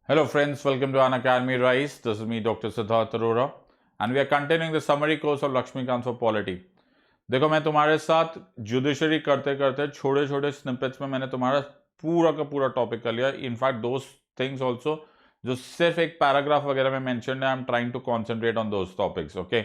Hello friends, welcome to Unacademy Rise. This is me, Dr. Sidharth Arora, and we are continuing the summary course of Laxmikanth for Polity. देखो मैं तुम्हारे साथ judiciary करते करते छोटे छोटे स्निपेट्स में मैंने तुम्हारा पूरा का पूरा टॉपिक कर लिया. इनफैक्ट दोज थिंग्स ऑल्सो जो सिर्फ एक पैराग्राफ वगैरह में मेंशन है, I am trying to concentrate on those topics. Okay,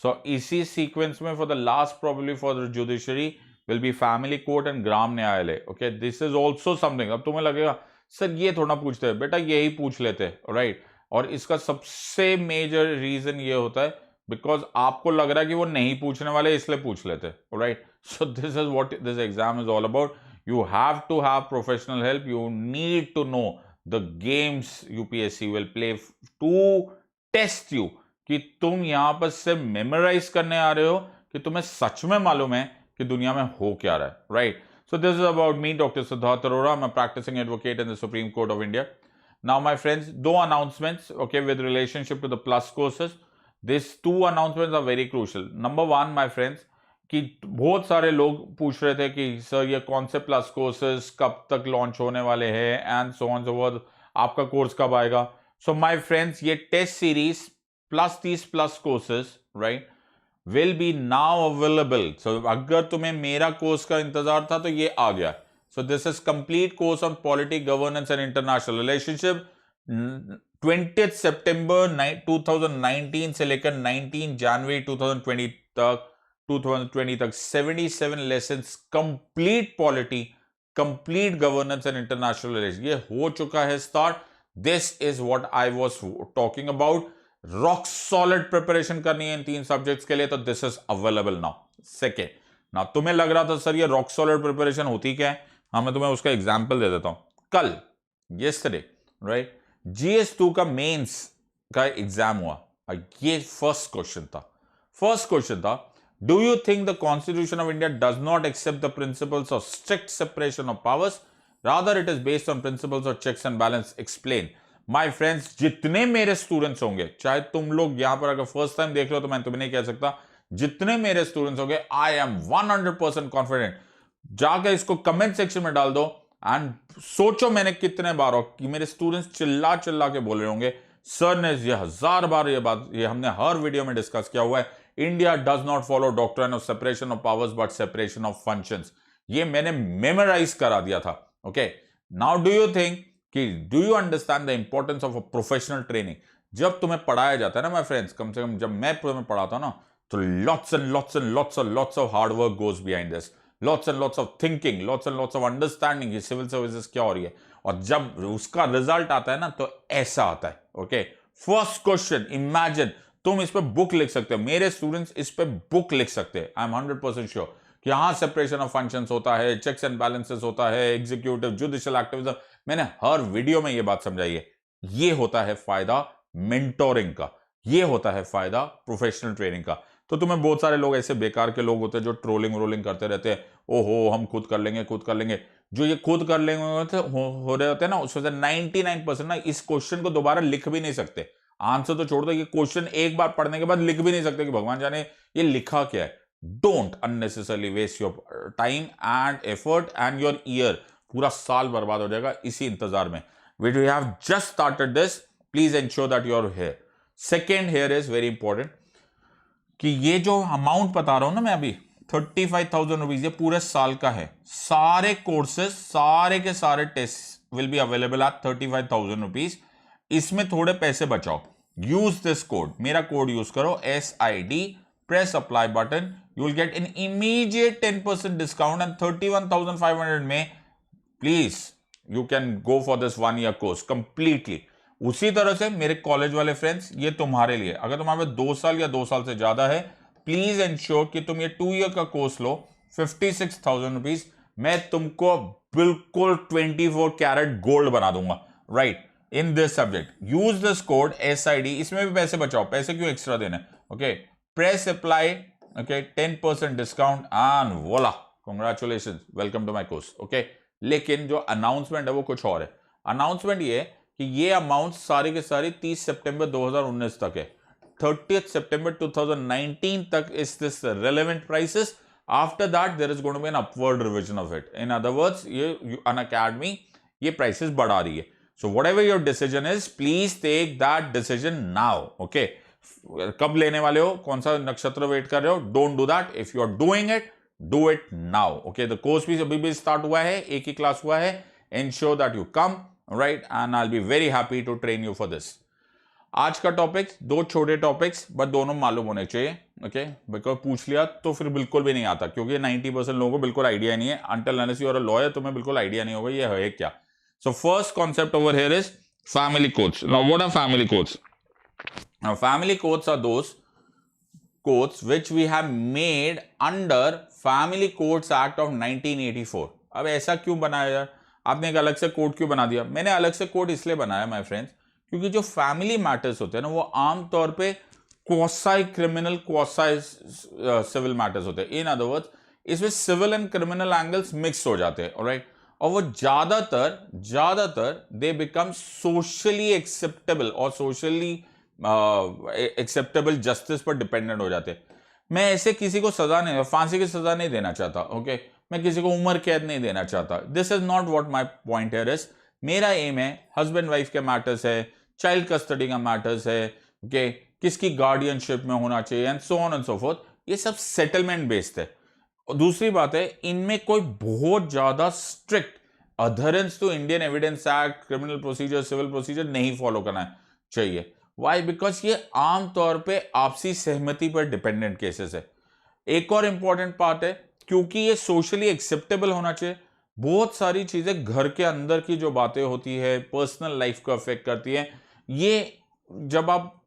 so इसी सीक्वेंस में for the last probably for the judiciary will be family court and Gram Nyayalaya. Okay, this is also something. अब तुम्हें लगेगा सर ये थोड़ा पूछते हैं, बेटा यही पूछ लेते, राइट. और इसका सबसे मेजर रीजन ये होता है बिकॉज आपको लग रहा है कि वो नहीं पूछने वाले इसलिए पूछ लेते, right. So this is what this exam is all about. You have to have professional help. You need to know the games UPSC will play to test you कि तुम यहां पर से मेमोराइज करने आ रहे हो कि तुम्हें सच में मालूम है कि दुनिया में हो क्या रहा है, right. So this is about me, Dr. Sidharth Arora. I'm a practicing advocate in the Supreme Court of India. Now, my friends, two announcements, okay, with relationship to the plus courses. These two announcements are very crucial. Number one, my friends, कि बहुत सारे लोग पूछ रहे थे कि sir ये कौन से प्लस कोर्सेज कब तक लॉन्च होने वाले हैं and so on so forth, आपका कोर्स कब आएगा. सो माय फ्रेंड्स, ये test series plus 30 plus courses, right, will be now available. So अगर तुम्हें मेरा कोर्स का इंतजार था तो ये आ गया. So this is complete course on polity, governance and international relationship. 20th September 2019 से लेकर 19 January 2020 तक 77 lessons, complete polity, complete governance and international relations. ये हो चुका है start. This is what I was talking about. Rock solid preparation करनी है इन तीन सब्जेक्ट्स के लिए, तो this is available now. Second, ना तुम्हें लग रहा था सर ये रॉक सॉलिड प्रिपरेशन होती क्या है, हाँ मैं तुम्हें उसका एग्जांपल दे देता हूं. कल यस्टरडे, राइट, GS2 का मेंस का एग्जाम हुआ. ये फर्स्ट क्वेश्चन था, do you think the constitution of India does not accept the principles of strict separation of powers, rather it is based on principles of checks and balance, explain. My friends, जितने मेरे students होंगे, चाहे तुम लोग यहां पर अगर first time देख रहे हो तो मैं तुम्हें नहीं कह सकता, जितने मेरे स्टूडेंट्स होंगे, आई एम 100% कॉन्फिडेंट. जाकर इसको कमेंट सेक्शन में डाल दो एंड सोचो मैंने कितने बार हो कि मेरे स्टूडेंट्स चिल्ला चिल्ला के बोल रहे होंगे सर ने ये 1000 बार ये बात, ये हमने हर वीडियो में डिस्कस किया हुआ है, India does not follow doctrine of separation of powers but separation of functions. ये मैंने मेमोराइज करा दिया था. Okay, now do you think कि do you understand the importance of a professional training. जब तुम्हें पढ़ाया जाता है ना माय फ्रेंड्स, कम से कम जब मैं तुम्हें पढ़ाता हूं ना, तो lots of hard work goes behind this, lots of thinking, lots of understanding कि सिविल सर्विसेज क्या हो रही है, और जब उसका रिजल्ट आता है ना तो ऐसा आता है. ओके, फर्स्ट क्वेश्चन, इमेजिन तुम इस पे बुक लिख सकते हो, मेरे स्टूडेंट्स इस पे बुक लिख सकते हैं. आई एम 100% श्योर कि हाँ सेपरेशन ऑफ फंक्शंस होता है, चेक्स एंड बैलेंसेस होता है, एग्जीक्यूटिव जुडिशियल एक्टिविज्म, मैंने हर वीडियो में ये बात समझाई है. ये होता है फायदा मेंटोरिंग का, ये होता है फायदा प्रोफेशनल ट्रेनिंग का. तो तुम्हें बहुत सारे लोग ऐसे बेकार के लोग होते हैं जो ट्रोलिंग करते रहते हैं, ओहो हम खुद कर लेंगे. जो ये खुद कर लेंगे हो रहे होते हैं ना, उसमें से 99% ना इस क्वेश्चन को दोबारा लिख भी नहीं सकते. आंसर तो छोड़ दो, ये क्वेश्चन एक बार पढ़ने के बाद लिख भी नहीं सकते कि भगवान जाने ये लिखा क्या है. Don't unnecessarily waste your time and effort and your year. पूरा साल बर्बाद हो जाएगा इसी इंतजार में. We have just started this. Please ensure that you are here. Second here is very important कि ये जो अमाउंट बता रहा हूं ना मैं अभी 35,000 रुपीज, ये पूरे साल का है. सारे कोर्सेज, सारे के सारे test will be available at 35,000 rupees. इसमें थोड़े पैसे बचाओ. यूज दिस कोड, मेरा कोड यूज करो, SID, press apply button, you will get in immediate 10% discount and 31,500 में please you can go for this 1 year course completely. उसी तरह से मेरे कॉलेज वाले फ्रेंड्स, ये तुम्हारे लिए, अगर तुम्हारे 2 साल या 2 साल से ज्यादा है, प्लीज एंश्योर कि तुम ये 2 year का कोर्स लो. 56,000 रुपीज मैं तुमको बिल्कुल 24 कैरेट गोल्ड बना दूंगा, right, in this subject. Use this code SID. इसमें भी पैसे बचाओ, पैसे क्यों एक्स्ट्रा देने. Okay, press apply, okay, 10% discount and voila, congratulation, welcome to my course. Okay, लेकिन जो अनाउंसमेंट है वो कुछ और है. अनाउंसमेंट ये कि ये अमाउंट सारी के सारी 30 सितंबर 2019 तक है. 30th September 2019 तक is this relevant prices. After that there is going to be an upward revision of it. In other words, ये अनअकैडमी ये प्राइसेस बढ़ा रही है. So whatever your decision is, please take that decision now. Okay, कब लेने वाले हो, कौन सा नक्षत्र वेट कर रहे हो, don't do that. If you are doing it, do it now. Okay, the course भी अभी भी स्टार्ट हुआ है, एक ही क्लास हुआ है. Ensure that you come, right, and I will be very happy to train you for this. आज का टॉपिक, दो छोटे टॉपिक्स, बट दोनों मालूम होने चाहिए. ओके, बिकॉज पूछ लिया तो फिर बिल्कुल भी नहीं आता, क्योंकि 90% लोगों को बिल्कुल आइडिया नहीं है. Until unless you are a lawyer, तुम्हें बिल्कुल आइडिया नहीं होगा ये है क्या. So first concept over here is family courts. Now what are family courts? Now, family courts are those courts which we have made under Family Courts Act of 1984. अब ऐसा क्यों बनाया यार, आपने एक अलग से कोर्ट क्यों बना दिया? मैंने अलग से कोर्ट इसलिए बनाया माय फ्रेंड्स, क्योंकि जो फैमिली मैटर्स होते हैं ना, वो आमतौर पे quasi criminal, quasi civil matters होते हैं. इन अदर वर्ड्स, इसमें civil and criminal angles mix हो जाते हैं. ऑलराइट, और वो ज्यादातर दे बिकम सोशली एक्सेप्टेबल और सोशली एक्सेप्टेबल जस्टिस पर डिपेंडेंट हो जाते. मैं ऐसे किसी को सजा नहीं, फांसी की सजा नहीं देना चाहता. ओके, मैं किसी को उम्र कैद नहीं देना चाहता. This is not what my point here is. मेरा एम है हस्बैंड वाइफ के मैटर्स है, चाइल्ड कस्टडी का मैटर्स है, ओके, किसकी गार्डियनशिप में होना चाहिए, and so on and so fourth. ये सब सेटलमेंट बेस्ड है. और दूसरी बात है, इनमें कोई बहुत ज्यादा strict adherence to Indian evidence act, criminal procedure, civil procedure नहीं फॉलो करना चाहिए. वाई? बिकॉज ये आमतौर पे आपसी सहमति पर डिपेंडेंट केसेस है. एक और इंपॉर्टेंट पार्ट है, क्योंकि ये सोशली एक्सेप्टेबल होना चाहिए. बहुत सारी चीजें घर के अंदर की जो बातें होती है, पर्सनल लाइफ को अफेक्ट करती है. ये जब आप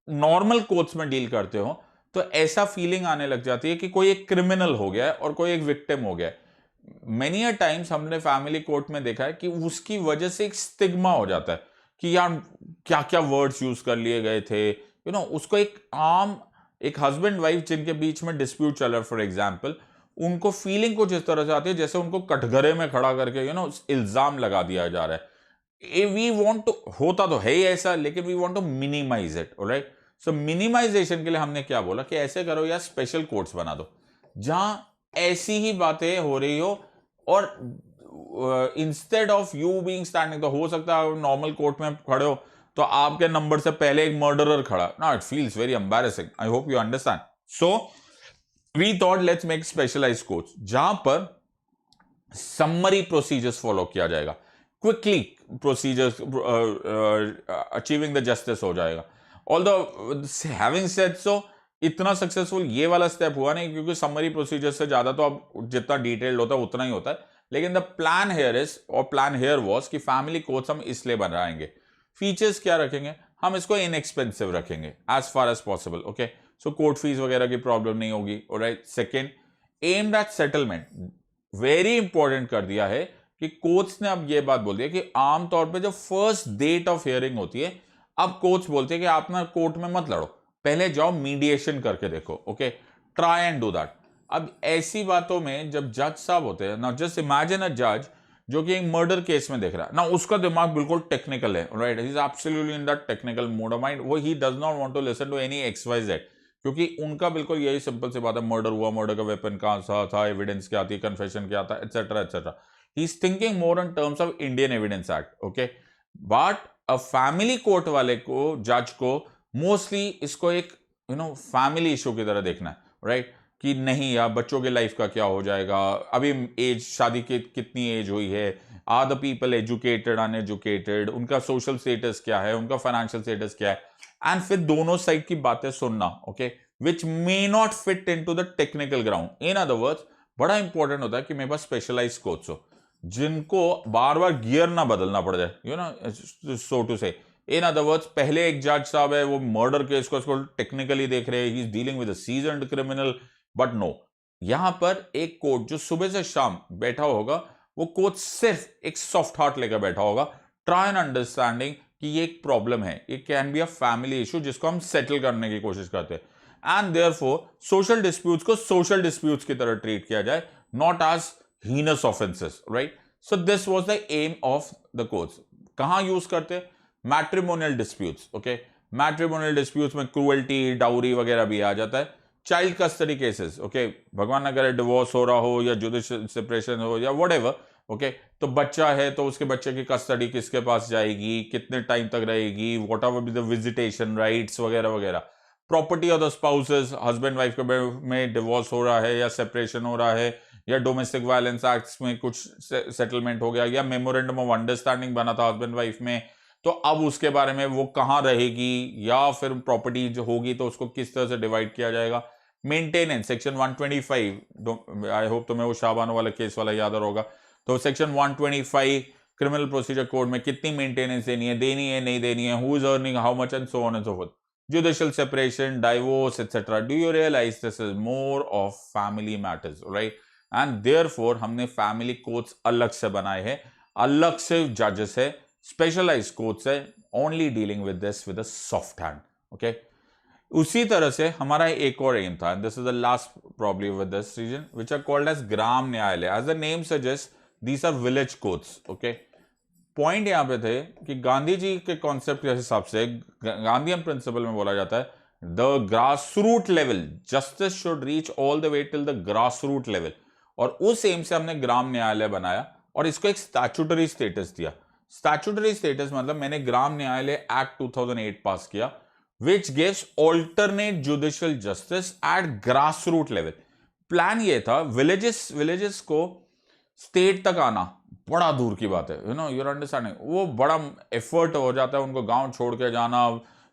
नॉर्मल कोर्ट्स में डील करते हो तो ऐसा फीलिंग आने लग जाती है कि कोई एक क्रिमिनल हो गया है और कोई एक विक्टिम हो गया है. मेनी अ टाइम्स हमने फैमिली कोर्ट में देखा है कि उसकी वजह से एक स्टिग्मा हो जाता है कि यार क्या क्या वर्ड्स यूज कर लिए गए थे. उसको एक हस्बैंड वाइफ जिनके बीच में डिस्प्यूट चल रहा है, फॉर एग्जांपल, उनको फीलिंग कुछ इस तरह से आती है जैसे उनको कटघरे में खड़ा करके इल्जाम लगा दिया जा रहा है. वी वांट टू, होता तो है ही ऐसा, लेकिन we want to minimise it. Alright, so minimisation के लिए हमने क्या बोला कि ऐसे करो यार, स्पेशल कोर्ट्स बना दो जहां ऐसी ही बातें हो रही हो, और instead of you being standing, तो हो सकता है नॉर्मल कोर्ट में खड़े हो तो आपके नंबर से पहले एक मर्डरर खड़ा. ना, it feels very embarrassing. I hope you understand. So we thought let's make specialised courts जहां पर समरी प्रोसीजर्स फॉलो किया जाएगा, quickly procedures achieving the justice हो जाएगा. ऑल्दो हैविंग सेड सो, इतना सक्सेसफुल ये वाला स्टेप हुआ नहीं, क्योंकि समरी प्रोसीजर से ज्यादा तो अब जितना डिटेल्ड होता है उतना ही होता है. लेकिन द प्लान हेयर इज, और प्लान हेयर वॉज कि फैमिली कोर्ट्स हम इसलिए बनाएंगे. फीचर्स क्या रखेंगे? हम इसको इनएक्सपेंसिव रखेंगे as far as possible. Okay, so court fee वगैरह की प्रॉब्लम नहीं होगी. Alright, second, aimed at settlement. Very important कर दिया है कि कोर्ट्स ने अब ये बात बोल दिया कि आमतौर पर जो फर्स्ट डेट ऑफ हियरिंग होती है, अब कोर्ट्स बोलते हैं कि आप ना कोर्ट में मत लड़ो, पहले जाओ मीडिएशन करके देखो. Okay, try and do that. अब ऐसी बातों में जब जज साहब होते हैं ना, जस्ट इमेजिन अ जज जो कि एक मर्डर केस में देख रहा है ना, उसका दिमाग बिल्कुल टेक्निकल है. Right, he is absolutely in that technical mode of mind. वो he does not want to listen to any XYZ, क्योंकि उनका बिल्कुल यही सिंपल सी बात है, मर्डर हुआ, मर्डर का वेपन कहां था, एविडेंस क्या थी, कन्फेशन क्या था, etcetera etcetera. He is thinking more in terms of Indian evidence act. Okay, but a family court वाले को, जज को, मोस्टली इसको एक फैमिली इशू की तरह देखना है. राइट, कि नहीं यार, बच्चों के लाइफ का क्या हो जाएगा, अभी एज, शादी की कितनी एज हुई है, are the people educated, uneducated, उनका सोशल स्टेटस क्या है, उनका फाइनेंशियल स्टेटस क्या है, एंड फिर दोनों साइड की बातें सुनना. Okay, which may not fit into the technical ground. In other words, बड़ा इंपॉर्टेंट होता है कि मेरे पास स्पेशलाइज्ड कोर्ट्स हो जिनको बार बार गियर ना बदलना पड़ जाए, सो टू से. इन अदर वर्ड्स, पहले एक जज साहब है, वो मर्डर केस को टेक्निकली देख रहे हैं, he is dealing with a seasoned criminal. But no, यहां पर एक कोर्ट जो सुबह से शाम बैठा होगा, वो कोर्ट सिर्फ एक सॉफ्ट हार्ट लेकर बैठा होगा, ट्राई एंड अंडरस्टैंडिंग कि ये एक प्रॉब्लम है, ये can be a family issue जिसको हम सेटल करने की कोशिश करते हैं. एंड देयरफॉर सोशल डिस्प्यूट्स को सोशल डिस्प्यूट्स की तरह ट्रीट किया जाए, not as heinous offences. Right, so this was the aim of the courts. कहां यूज करते? Matrimonial disputes. Okay, matrimonial disputes में क्रूएल्टी, डाउरी वगैरह भी आ जाता है. चाइल्ड कस्टडी केसेस, ओके, भगवान ना करे डिवोर्स हो रहा हो या जुडिशियल सेपरेशन हो या व्हाटएवर, ओके तो बच्चा है तो उसके बच्चे की कस्टडी किसके पास जाएगी, कितने टाइम तक रहेगी, what R be the visitation rights वगैरह वगैरह। Property of the spouses, husband wife में डिवोर्स हो रहा है या सेपरेशन हो रहा है या डोमेस्टिक वायलेंस एक्ट्स में कुछ सेटलमेंट हो गया या मेमोरेंडम ऑफ अंडरस्टैंडिंग बना था हस्बैंड वाइफ में, तो अब उसके बारे में वो कहाँ रहेगी या फिर प्रॉपर्टी जो होगी तो उसको किस तरह से डिवाइड किया जाएगा। मेंटेनेंस सेक्शन 125, आई होप तुम्हें वो शाबानो वाला केस वाला याद होगा। तो सेक्शन 125 क्रिमिनल प्रोसीजर कोड में कितनी मेंटेनेंस देनी है नहीं देनी है, who is earning how much and so on and so fourth. Judicial separation, divorce, etc. Do you realize this is more of family matters, right? And therefore हमने family courts अलग से बनाए हैं, अलग से judges है, specialized courts है, only dealing with this with a soft hand, okay? उसी तरह से हमारा एक और एम था, and this is the last probably with this region, which are called as ग्राम न्यायालय. As the name suggests, these are village courts, okay? Point यहां पे थे कि गांधी जी के कॉन्सेप्ट के हिसाब से गांधीयन प्रिंसिपल में बोला जाता है the grass root level justice should reach all the way till the grass root level, और उस एम से हमने ग्राम न्यायालय बनाया और इसको एक स्टैट्यूटरी स्टेटस दिया। स्टैट्यूटरी स्टेटस मतलब मैंने ग्राम न्यायालय एक्ट 2008 पास किया which gives alternate judicial justice at grass root level. Plan ये था विलेजेस को स्टेट तक आना बड़ा दूर की बात है, यू नो यूर अंडरस्टैंडिंग, वो बड़ा एफर्ट हो जाता है उनको गांव छोड़ के जाना,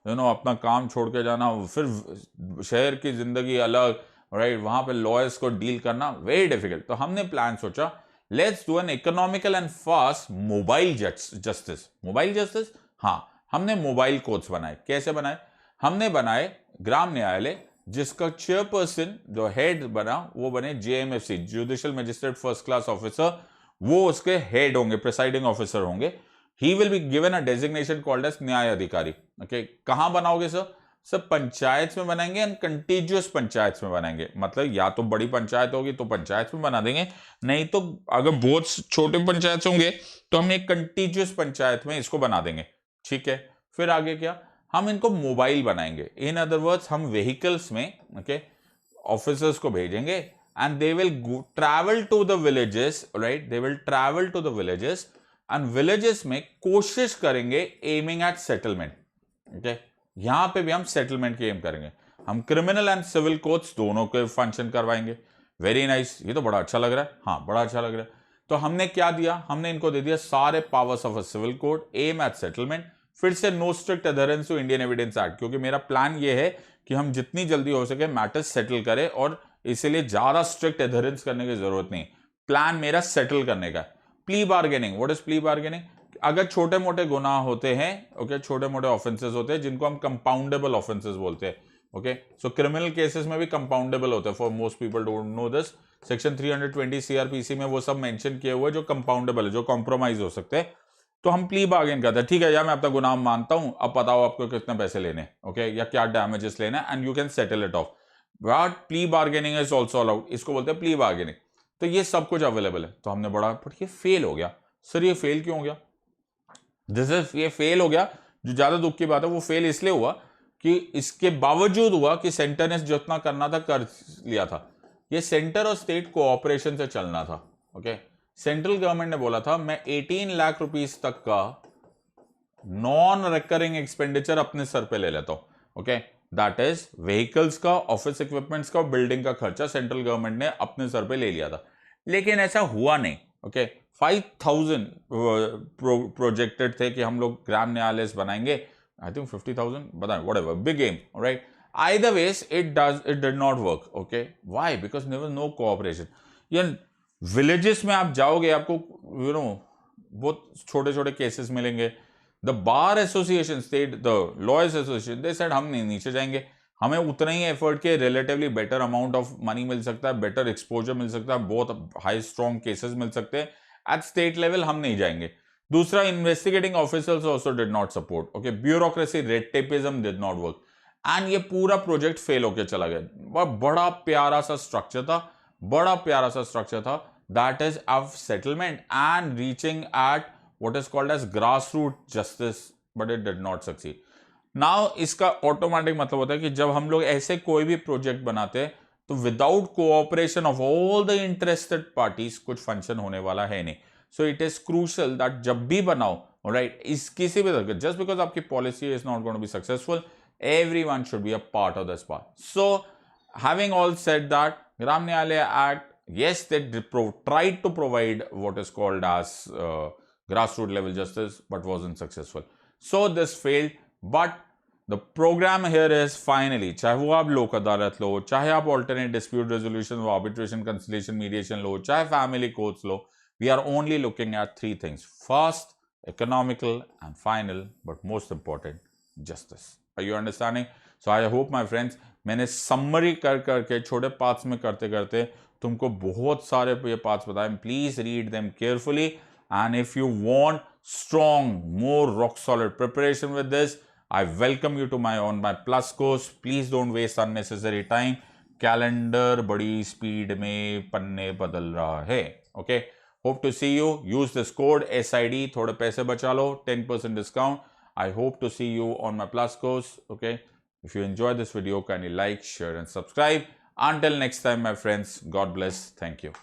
यू नो अपना काम छोड़ के जाना, फिर शहर की जिंदगी अलग, राइट, वहां पे लॉयर्स को डील करना वेरी डिफिकल्ट। तो हमने प्लान सोचा let's do an economical and fast mobile justice. Mobile justice, हाँ, हमने मोबाइल कोर्ट्स बनाए। कैसे बनाए? हमने बनाए ग्राम न्यायालय जिसका चेयरपर्सन जो हेड बना वो बने JMFC, judicial magistrate first class officer, वो उसके हेड होंगे, प्रिसाइडिंग ऑफिसर होंगे। He will be given a designation called as Nyaya Adhikari. Okay, कहां बनाओगे सर? सब पंचायत में बनाएंगे एंड कंटीजियस पंचायत में बनाएंगे। मतलब या तो बड़ी पंचायत होगी तो पंचायत में बना देंगे, नहीं तो अगर बहुत छोटे पंचायत होंगे तो हम एक कंटीजियस पंचायत में इसको बना देंगे, ठीक है। फिर आगे क्या, हम इनको मोबाइल बनाएंगे। इन अदर वर्ड्स हम व्हीकल्स में, ओके, ऑफिसर्स को भेजेंगे and they will travel to the villages, right? They will travel to the villages and villages में कोशिश करेंगे aiming at settlement, okay? यहां पे भी हम settlement की एम करेंगे। हम क्रिमिनल एंड सिविल कोर्ट्स दोनों के फंक्शन करवाएंगे। वेरी नाइस, ये तो बड़ा अच्छा लग रहा है। हाँ, बड़ा अच्छा लग रहा है। तो हमने क्या दिया? हमने इनको दे दिया सारे powers of a civil court, aim at settlement. फिर से no strict adherence to Indian evidence act, क्योंकि मेरा प्लान ये है कि हम जितनी जल्दी हो सके मैटर्स सेटल करें और इसलिए ज्यादा स्ट्रिक्ट एडहेरेंस करने की जरूरत नहीं। प्लान मेरा सेटल करने का। Plea bargaining, what is plea bargaining? अगर छोटे मोटे गुनाह होते हैं, ओके, छोटे मोटे ऑफेंसेस होते हैं जिनको हम कंपाउंडेबल ऑफेंसेस बोलते हैं, ओके, सो क्रिमिनल केसेस में भी कंपाउंडेबल होते हैं। For most people don't know this, section 320 CRPC में वो सब मेंशन किए हुए जो कंपाउंडेबल है, जो कॉम्प्रोमाइज हो सकते हैं। तो हम प्ली बार्गेन करते हैं, ठीक है यार मैं अपना गुनाह मानता हूं, अब बताओ आपको कितने पैसे लेने, ओके, या क्या डैमेजेस लेना है, and you can settle it of. But plea bargaining is also allowed, इसको बोलते हैं प्ली बार्गेनिंग। तो ये सब कुछ अवेलेबल है। तो हमने बड़ा, बट ये फेल हो गया। सर ये फेल क्यों हो गया? ये फेल हो गया, जो ज्यादा दुख की बात है वो फेल इसलिए हुआ कि इसके बावजूद हुआ कि सेंटर ने जितना करना था कर लिया था। ये सेंटर और स्टेट कोऑपरेशन से चलना था, ओके। सेंट्रल गवर्नमेंट ने बोला था मैं 18 लाख रुपीस तक का नॉन रिकरिंग एक्सपेंडिचर अपने सर पे ले लेता हूं, ओके। दैट इज व्हीकल्स का, ऑफिस इक्विपमेंट्स का, बिल्डिंग का खर्चा सेंट्रल गवर्नमेंट ने अपने सर पे ले लिया था। लेकिन ऐसा हुआ नहीं, ओके। 5000 प्रोजेक्टेड थे कि हम लोग ग्राम न्यायालय बनाएंगे। आई थिंक 50,000, बताएं, whatever, big game, right. Either ways it did not work, okay? Why? Because there was no cooperation. यार विलेजेस में आप जाओगे, आपको बहुत छोटे छोटे केसेस मिलेंगे। The bar association, state the lawyers association, they said हम नहीं नीचे जाएंगे, हमें उतना ही एफर्ट के relatively better amount of money मिल सकता है, बेटर एक्सपोजर मिल सकता है, बहुत हाई स्ट्रॉन्ग केसेस मिल सकते हैं। एट स्टेट लेवल हम नहीं जाएंगे। दूसरा, investigating officers also did not support, okay. Bureaucracy, red tapism did not work, and ये पूरा प्रोजेक्ट फेल होकर चला गया। बड़ा प्यारा सा स्ट्रक्चर था, बड़ा प्यारा सा स्ट्रक्चर था, that is of settlement and reaching at what is called as grass root justice, but it did not succeed. Now इसका ऑटोमेटिक मतलब होता है कि जब हम लोग ऐसे कोई भी प्रोजेक्ट बनाते हैं तो without cooperation of all the interested parties कुछ फंक्शन होने वाला है नहीं। So it is crucial that जब भी बनाओ, alright, इस किसी भी तरह, just because आपकी policy is not going to be successful, everyone should be a part of this part. So having all said that, Gram Nyayalaya Act, yes, they tried to provide what is called as grassroots level justice, but wasn't successful. So this failed, but the program here is finally, चाहे वो आप लोक अदालत लो, चाहे आप alternate dispute resolution, arbitration, conciliation, mediation लो, चाहे family courts low, we are only looking at three things. First, economical, and final, but most important, justice. Are you understanding? So I hope my friends, मैंने summary कर करके छोटे parts में करते करते तुमको बहुत सारे ये parts बताए. Please read them carefully, and if you want strong, more rock solid preparation with this, I welcome you to my plus course. Please don't waste unnecessary time. Calendar बड़ी speed में पन्ने बदल रहा है. Okay. Hope to see you. Use this code SID. थोड़े पैसे बचा लो. 10% discount. I hope to see you on my plus course. Okay. If you enjoyed this video, kindly like, share, and subscribe. Until next time, my friends. God bless. Thank you.